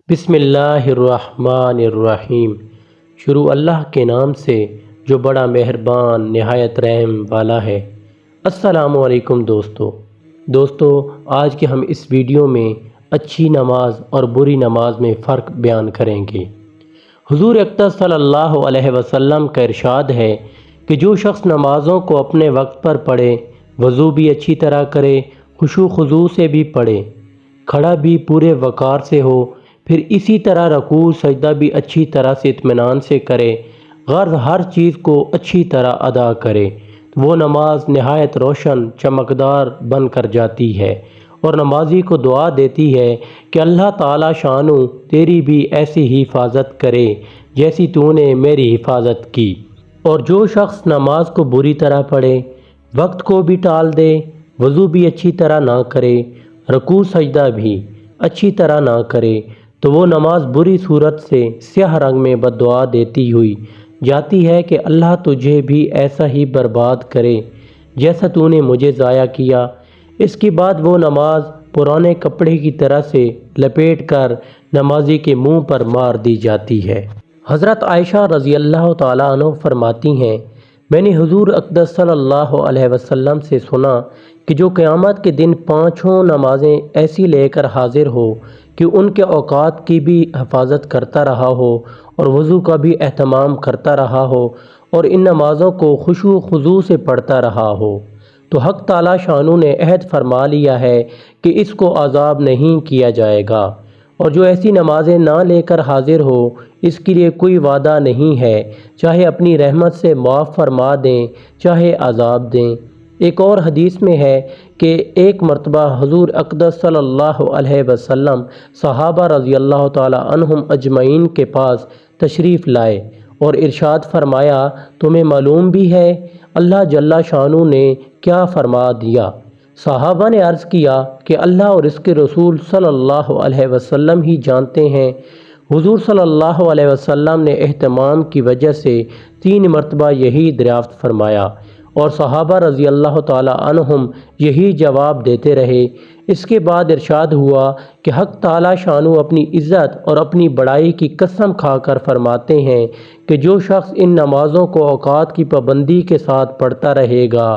بسم اللہ الرحمن الرحیم۔ شروع اللہ کے نام سے جو بڑا مہربان نہایت رحم والا ہے۔ السلام علیکم دوستو، آج کے ہم اس ویڈیو میں اچھی نماز اور بری نماز میں فرق بیان کریں گے۔ حضور اقدس صلی اللہ علیہ وسلم کا ارشاد ہے کہ جو شخص نمازوں کو اپنے وقت پر پڑھے، وضو بھی اچھی طرح کرے، خشوع خضوع سے بھی پڑھے، کھڑا بھی پورے وقار سے ہو، پھر اسی طرح رکوع سجدہ بھی اچھی طرح سے اطمینان سے کرے، غرض ہر چیز کو اچھی طرح ادا کرے، وہ نماز نہایت روشن چمکدار بن کر جاتی ہے اور نمازی کو دعا دیتی ہے کہ اللہ تعالی شانو تیری بھی ایسی ہی حفاظت کرے جیسی تو نے میری حفاظت کی۔ اور جو شخص نماز کو بری طرح پڑھے، وقت کو بھی ٹال دے، وضو بھی اچھی طرح نہ کرے، رکوع سجدہ بھی اچھی طرح نہ کرے، تو وہ نماز بری صورت سے سیاہ رنگ میں بد دعا دیتی ہوئی جاتی ہے کہ اللہ تجھے بھی ایسا ہی برباد کرے جیسا تو نے مجھے ضائع کیا۔ اس کے بعد وہ نماز پرانے کپڑے کی طرح سے لپیٹ کر نمازی کے منہ پر مار دی جاتی ہے۔ حضرت عائشہ رضی اللہ تعالیٰ عنہ فرماتی ہیں، میں نے حضور اقدس صلی اللہ علیہ وسلم سے سنا کہ جو قیامت کے دن پانچوں نمازیں ایسی لے کر حاضر ہو کہ ان کے اوقات کی بھی حفاظت کرتا رہا ہو اور وضو کا بھی اہتمام کرتا رہا ہو اور ان نمازوں کو خشوع خضوع سے پڑھتا رہا ہو، تو حق تعالی شانو نے عہد فرما لیا ہے کہ اس کو عذاب نہیں کیا جائے گا، اور جو ایسی نمازیں نہ لے کر حاضر ہو اس کے لیے کوئی وعدہ نہیں ہے، چاہے اپنی رحمت سے معاف فرما دیں چاہے عذاب دیں۔ ایک اور حدیث میں ہے کہ ایک مرتبہ حضور اقدس صلی اللہ علیہ وسلم صحابہ رضی اللہ تعالی عنہم اجمعین کے پاس تشریف لائے اور ارشاد فرمایا، تمہیں معلوم بھی ہے اللہ جل شانہ نے کیا فرما دیا؟ صحابہ نے عرض کیا کہ اللہ اور اس کے رسول صلی اللہ علیہ وسلم ہی جانتے ہیں۔ حضور صلی اللہ علیہ وسلم نے اہتمام کی وجہ سے 3 مرتبہ یہی دریافت فرمایا اور صحابہ رضی اللہ تعالی عنہم یہی جواب دیتے رہے۔ اس کے بعد ارشاد ہوا کہ حق تعالی شانو اپنی عزت اور اپنی بڑائی کی قسم کھا کر فرماتے ہیں کہ جو شخص ان نمازوں کو اوقات کی پابندی کے ساتھ پڑھتا رہے گا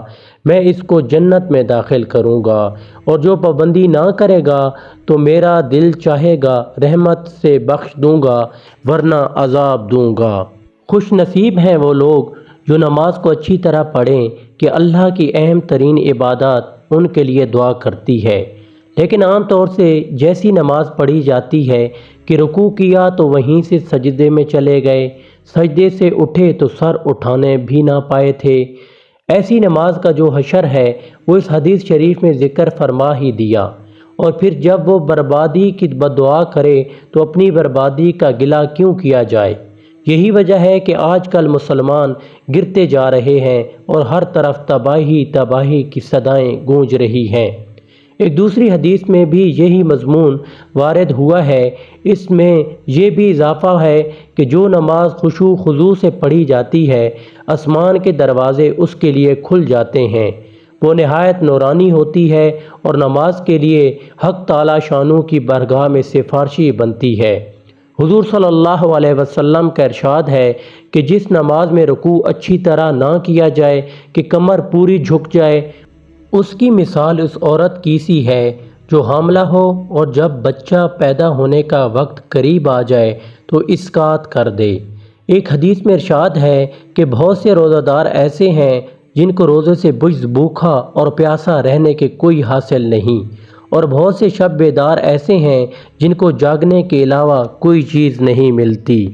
میں اس کو جنت میں داخل کروں گا، اور جو پابندی نہ کرے گا تو میرا دل چاہے گا رحمت سے بخش دوں گا ورنہ عذاب دوں گا۔ خوش نصیب ہیں وہ لوگ جو نماز کو اچھی طرح پڑھیں کہ اللہ کی اہم ترین عبادات ان کے لیے دعا کرتی ہے، لیکن عام طور سے جیسی نماز پڑھی جاتی ہے کہ رکوع کیا تو وہیں سے سجدے میں چلے گئے، سجدے سے اٹھے تو سر اٹھانے بھی نہ پائے تھے، ایسی نماز کا جو حشر ہے وہ اس حدیث شریف میں ذکر فرما ہی دیا، اور پھر جب وہ بربادی کی بد دعا کرے تو اپنی بربادی کا گلہ کیوں کیا جائے؟ یہی وجہ ہے کہ آج کل مسلمان گرتے جا رہے ہیں اور ہر طرف تباہی تباہی کی صدائیں گونج رہی ہیں۔ ایک دوسری حدیث میں بھی یہی مضمون وارد ہوا ہے، اس میں یہ بھی اضافہ ہے کہ جو نماز خشوع خضوع سے پڑھی جاتی ہے آسمان کے دروازے اس کے لیے کھل جاتے ہیں، وہ نہایت نورانی ہوتی ہے اور نماز کے لیے حق تعالی شانو کی بارگاہ میں سفارشی بنتی ہے۔ حضور صلی اللہ علیہ وسلم کا ارشاد ہے کہ جس نماز میں رکوع اچھی طرح نہ کیا جائے کہ کمر پوری جھک جائے، اس کی مثال اس عورت کی سی ہے جو حاملہ ہو اور جب بچہ پیدا ہونے کا وقت قریب آ جائے تو اسقاط کر دے۔ ایک حدیث میں ارشاد ہے کہ بہت سے روزہ دار ایسے ہیں جن کو روزے سے بجز بھوکا اور پیاسا رہنے کے کوئی حاصل نہیں، اور بہت سے شب بیدار ایسے ہیں جن کو جاگنے کے علاوہ کوئی چیز نہیں ملتی۔